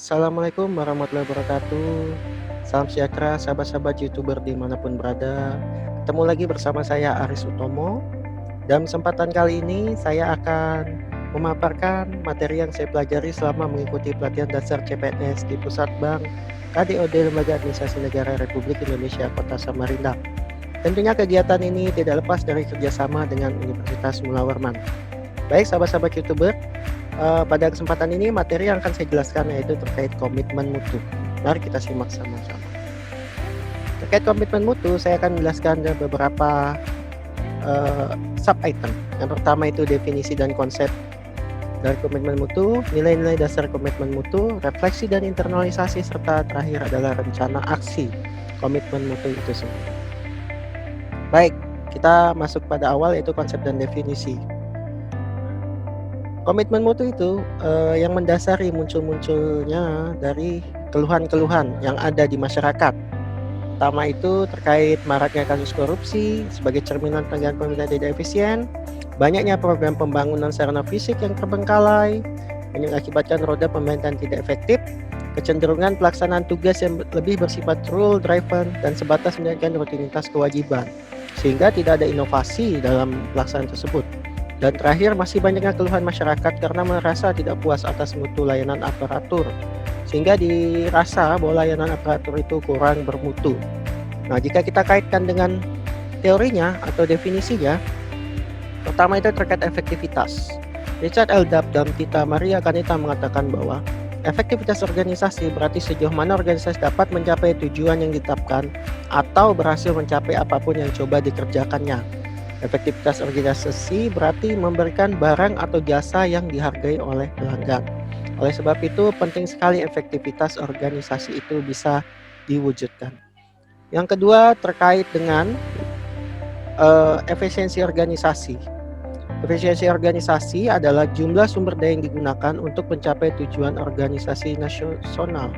Assalamualaikum warahmatullahi wabarakatuh. Salam sejahtera sahabat-sahabat YouTuber dimanapun berada. Ketemu lagi bersama saya Aris Utomo. Dalam kesempatan kali ini saya akan memaparkan materi yang saya pelajari selama mengikuti pelatihan dasar CPNS di Pusat Bank KDOD Lembaga Administrasi Negara Republik Indonesia Kota Samarinda. Tentunya kegiatan ini tidak lepas dari kerjasama dengan Universitas Mula Warman. Baik sahabat-sahabat YouTuber, pada kesempatan ini materi yang akan saya jelaskan yaitu terkait komitmen mutu. Mari kita simak sama-sama. Terkait komitmen mutu, saya akan menjelaskan beberapa sub-item. Yang pertama itu definisi dan konsep dari komitmen mutu, nilai-nilai dasar komitmen mutu, refleksi dan internalisasi, serta terakhir adalah rencana aksi komitmen mutu itu sendiri. Baik, kita masuk pada awal yaitu konsep dan definisi. Komitmen mutu itu yang mendasari munculnya dari keluhan-keluhan yang ada di masyarakat. Pertama itu terkait maraknya kasus korupsi sebagai cerminan penegakan pemerintahan tidak efisien, banyaknya program pembangunan sarana fisik yang terbengkalai, mengakibatkan roda pemerintahan tidak efektif, kecenderungan pelaksanaan tugas yang lebih bersifat rule driven dan sebatas menjalankan rutinitas kewajiban, sehingga tidak ada inovasi dalam pelaksanaan tersebut. Dan terakhir, masih banyaknya keluhan masyarakat karena merasa tidak puas atas mutu layanan aparatur, sehingga dirasa bahwa layanan aparatur itu kurang bermutu. Nah, jika kita kaitkan dengan teorinya atau definisinya, pertama itu terkait efektivitas. Richard L. Dubb dan Tita Maria Kanita mengatakan bahwa efektivitas organisasi berarti sejauh mana organisasi dapat mencapai tujuan yang ditetapkan atau berhasil mencapai apapun yang coba dikerjakannya. Efektivitas organisasi berarti memberikan barang atau jasa yang dihargai oleh pelanggan. Oleh sebab itu, penting sekali efektivitas organisasi itu bisa diwujudkan. Yang kedua, terkait dengan efisiensi organisasi. Efisiensi organisasi adalah jumlah sumber daya yang digunakan untuk mencapai tujuan organisasi nasional.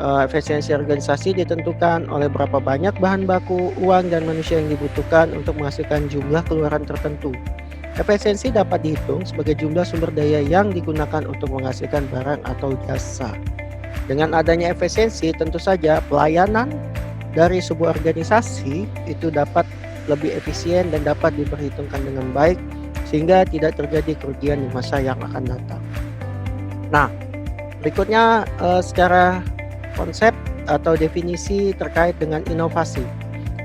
Efisiensi organisasi ditentukan oleh berapa banyak bahan baku, uang, dan manusia yang dibutuhkan untuk menghasilkan jumlah keluaran tertentu. Efisiensi dapat dihitung sebagai jumlah sumber daya yang digunakan untuk menghasilkan barang atau jasa. Dengan adanya efisiensi, tentu saja pelayanan dari sebuah organisasi itu dapat lebih efisien dan dapat diperhitungkan dengan baik, sehingga tidak terjadi kerugian di masa yang akan datang. Nah, berikutnya secara konsep atau definisi terkait dengan inovasi.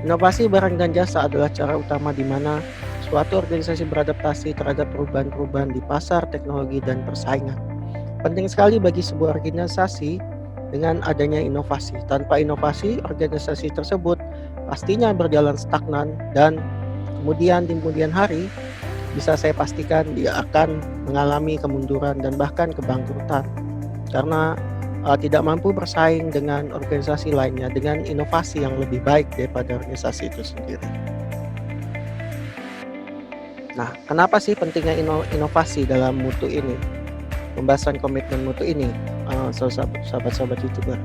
Inovasi barang dan jasa adalah cara utama di mana suatu organisasi beradaptasi terhadap perubahan-perubahan di pasar, teknologi, dan persaingan. Penting sekali bagi sebuah organisasi dengan adanya inovasi. Tanpa inovasi, organisasi tersebut pastinya berjalan stagnan dan kemudian di kemudian hari bisa saya pastikan dia akan mengalami kemunduran dan bahkan kebangkrutan karena tidak mampu bersaing dengan organisasi lainnya dengan inovasi yang lebih baik daripada organisasi itu sendiri. Nah, kenapa sih pentingnya inovasi dalam mutu ini? Pembahasan komitmen mutu ini, sahabat-sahabat YouTuber.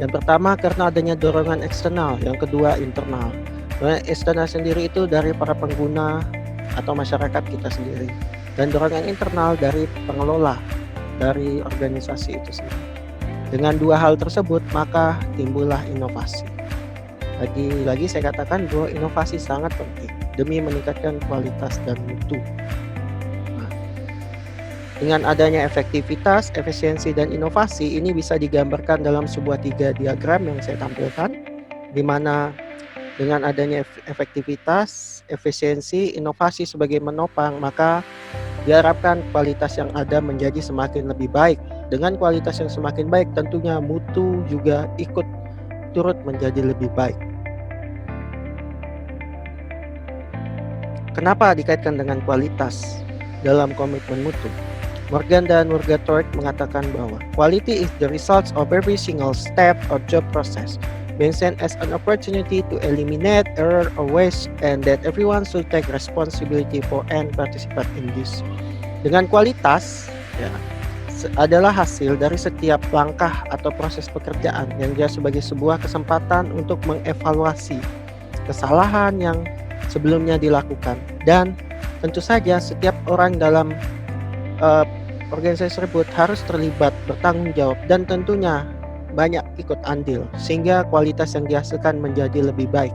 Yang pertama karena adanya dorongan eksternal, yang kedua internal. Eksternal sendiri itu dari para pengguna atau masyarakat kita sendiri, dan dorongan internal dari pengelola dari organisasi itu sendiri. Dengan dua hal tersebut, maka timbullah inovasi. Lagi-lagi saya katakan bahwa inovasi sangat penting demi meningkatkan kualitas dan mutu. Nah, dengan adanya efektivitas, efisiensi, dan inovasi, ini bisa digambarkan dalam sebuah 3 diagram yang saya tampilkan, di mana dengan adanya efektivitas, efisiensi, inovasi sebagai menopang, maka diharapkan kualitas yang ada menjadi semakin lebih baik. Dengan kualitas yang semakin baik, tentunya mutu juga ikut turut menjadi lebih baik. Kenapa dikaitkan dengan kualitas dalam komitmen mutu? Morgan dan Murgatroyd mengatakan bahwa quality is the results of every single step or job process, being seen as an opportunity to eliminate error or waste, and that everyone should take responsibility for and participate in this. Dengan kualitas, ya, adalah hasil dari setiap langkah atau proses pekerjaan yang dia sebagai sebuah kesempatan untuk mengevaluasi kesalahan yang sebelumnya dilakukan, dan tentu saja setiap orang dalam organisasi tersebut harus terlibat, bertanggung jawab, dan tentunya banyak ikut andil sehingga kualitas yang dihasilkan menjadi lebih baik.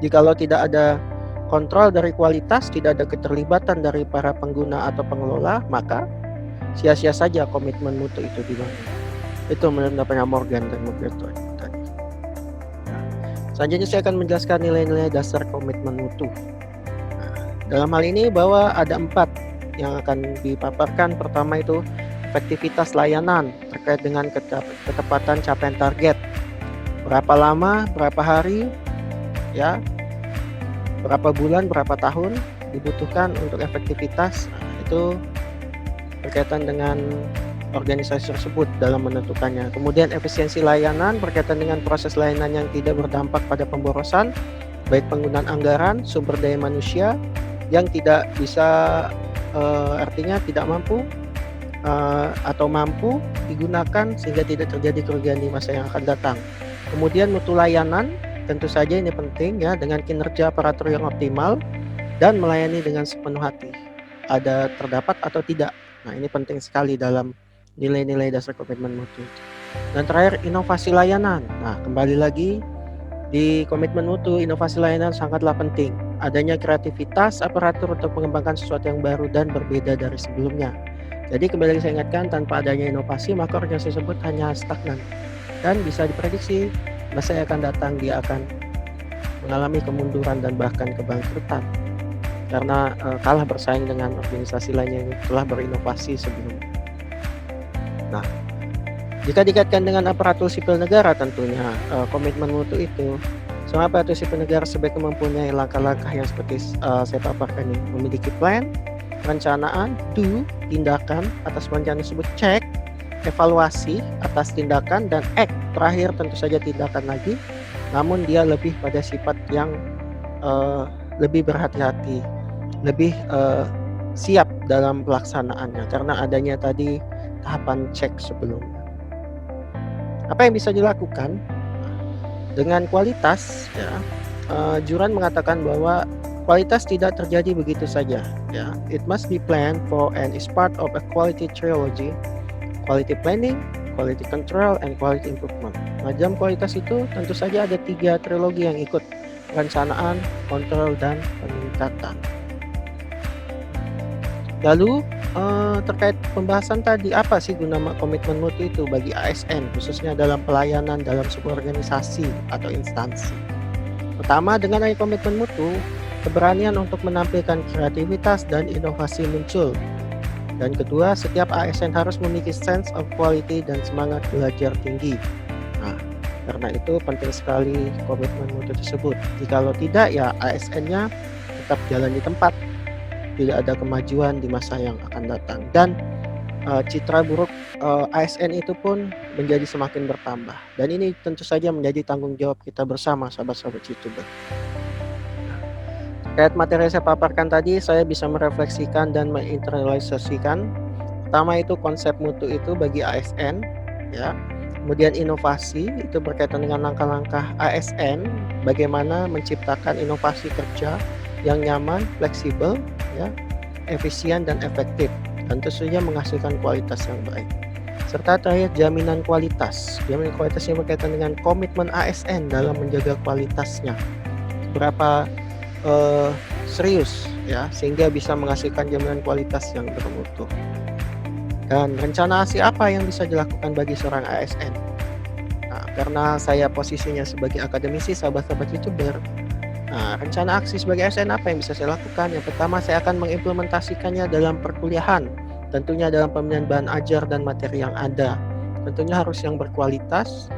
Jikalau tidak ada kontrol dari kualitas, tidak ada keterlibatan dari para pengguna atau pengelola, maka sia-sia saja komitmen mutu itu dibangun. Itu menurut pendapatnya Morgan dan Moderton tadi. Nah, selanjutnya saya akan menjelaskan nilai-nilai dasar komitmen mutu. Nah, dalam hal ini bahwa ada 4 yang akan dipaparkan. Pertama itu efektivitas layanan terkait dengan ketepatan capaian target. Berapa lama, berapa hari, ya, berapa bulan, berapa tahun dibutuhkan untuk efektivitas. Nah, itu berkaitan dengan organisasi tersebut dalam menentukannya. Kemudian efisiensi layanan berkaitan dengan proses layanan yang tidak berdampak pada pemborosan, baik penggunaan anggaran, sumber daya manusia yang tidak bisa artinya tidak mampu atau mampu digunakan sehingga tidak terjadi kerugian di masa yang akan datang. Kemudian mutu layanan, tentu saja ini penting ya, dengan kinerja aparatur yang optimal dan melayani dengan sepenuh hati. Ada terdapat atau tidak. Nah, ini penting sekali dalam nilai-nilai dasar komitmen mutu. Dan terakhir, inovasi layanan. Nah, kembali lagi di komitmen mutu, inovasi layanan sangatlah penting. Adanya kreativitas aparatur untuk mengembangkan sesuatu yang baru dan berbeda dari sebelumnya. Jadi kembali lagi saya ingatkan, tanpa adanya inovasi maka organisasi tersebut hanya stagnan dan bisa diprediksi masa yang akan datang dia akan mengalami kemunduran dan bahkan kebangkrutan karena kalah bersaing dengan organisasi lainnya yang telah berinovasi sebelumnya. Nah, jika dikaitkan dengan aparatur sipil negara, tentunya komitmen mutu itu semua aparatur sipil negara sebaiknya mempunyai langkah-langkah yang seperti saya paparkan ini, memiliki plan, perencanaan, do, tindakan atas perencanaan tersebut, check, evaluasi atas tindakan, dan act, terakhir tentu saja tindakan lagi, namun dia lebih pada sifat yang lebih berhati-hati, lebih siap dalam pelaksanaannya karena adanya tadi tahapan cek sebelumnya. Apa yang bisa dilakukan dengan kualitas ya, Juran mengatakan bahwa kualitas tidak terjadi begitu saja ya. It must be planned for and is part of a quality trilogy, quality planning, quality control, and quality improvement. Nah, dalam kualitas itu tentu saja ada 3 trilogi yang ikut, perencanaan, kontrol, dan peningkatan. Lalu terkait pembahasan tadi, apa sih guna komitmen mutu itu bagi ASN khususnya dalam pelayanan dalam sebuah organisasi atau instansi? Pertama, dengan adanya komitmen mutu, keberanian untuk menampilkan kreativitas dan inovasi muncul. Dan kedua, setiap ASN harus memiliki sense of quality dan semangat belajar tinggi. Nah, karena itu penting sekali komitmen mutu tersebut. Jikalau tidak, ya ASN-nya tetap jalan di tempat, tidak ada kemajuan di masa yang akan datang, dan citra buruk ASN itu pun menjadi semakin bertambah. Dan ini tentu saja menjadi tanggung jawab kita bersama, sahabat-sahabat YouTuber. Terkait materi yang saya paparkan tadi, saya bisa merefleksikan dan menginternalisasikan. Pertama itu konsep mutu itu bagi ASN, ya. Kemudian inovasi itu berkaitan dengan langkah-langkah ASN, bagaimana menciptakan inovasi kerja yang nyaman, fleksibel, ya, efisien dan efektif, tentu saja menghasilkan kualitas yang baik. Serta terakhir jaminan kualitas. Jaminan kualitasnya berkaitan dengan komitmen ASN dalam menjaga kualitasnya. Berapa serius ya sehingga bisa menghasilkan jaminan kualitas yang bermutu. Dan rencana aksi apa yang bisa dilakukan bagi seorang ASN? Nah, karena saya posisinya sebagai akademisi, sahabat-sahabat YouTuber, nah, rencana aksi sebagai ASN apa yang bisa saya lakukan? Yang pertama, saya akan mengimplementasikannya dalam perkuliahan, tentunya dalam pemilihan bahan ajar dan materi yang ada. Tentunya harus yang berkualitas,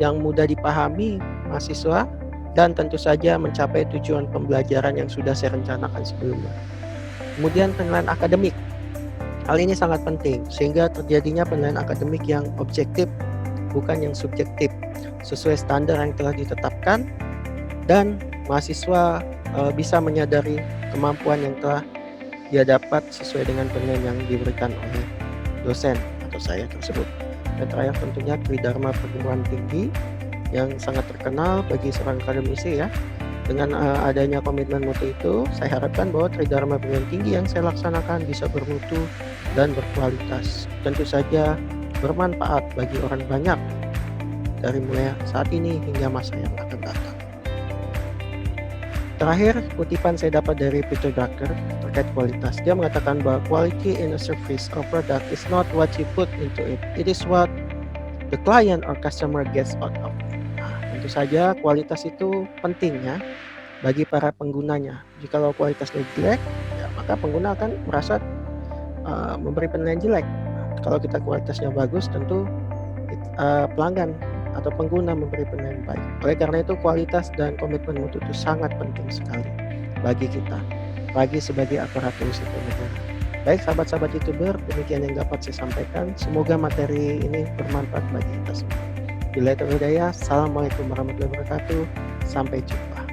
yang mudah dipahami mahasiswa, dan tentu saja mencapai tujuan pembelajaran yang sudah saya rencanakan sebelumnya. Kemudian penilaian akademik. Hal ini sangat penting sehingga terjadinya penilaian akademik yang objektif, bukan yang subjektif, sesuai standar yang telah ditetapkan, dan mahasiswa bisa menyadari kemampuan yang telah dia dapat sesuai dengan penilaian yang diberikan oleh dosen atau saya tersebut. Dan terakhir tentunya Tridharma Perguruan Tinggi yang sangat terkenal bagi seorang akademisi ya. Dengan adanya komitmen mutu itu, saya harapkan bahwa Tridharma Perguruan Tinggi yang saya laksanakan bisa bermutu dan berkualitas. Tentu saja bermanfaat bagi orang banyak dari mulai saat ini hingga masa yang akan datang. Terakhir, kutipan saya dapat dari Peter Drucker terkait kualitas. Dia mengatakan bahwa quality in a service or product is not what you put into it. It is what the client or customer gets out of it. Nah, tentu saja kualitas itu pentingnya bagi para penggunanya. Jikalau kualitasnya jelek, ya maka pengguna akan merasa memberi penilaian jelek. Kalau kita kualitasnya bagus, tentu pelanggan atau pengguna memberi penilaian baik. Oleh karena itu kualitas dan komitmen mutu itu sangat penting sekali bagi kita, bagi sebagai aparatur sipil negara. Baik sahabat-sahabat YouTuber, demikian yang dapat saya sampaikan. Semoga materi ini bermanfaat bagi kita semua. Billahi taufiq wal hidayah. Assalamualaikum warahmatullahi wabarakatuh. Sampai jumpa.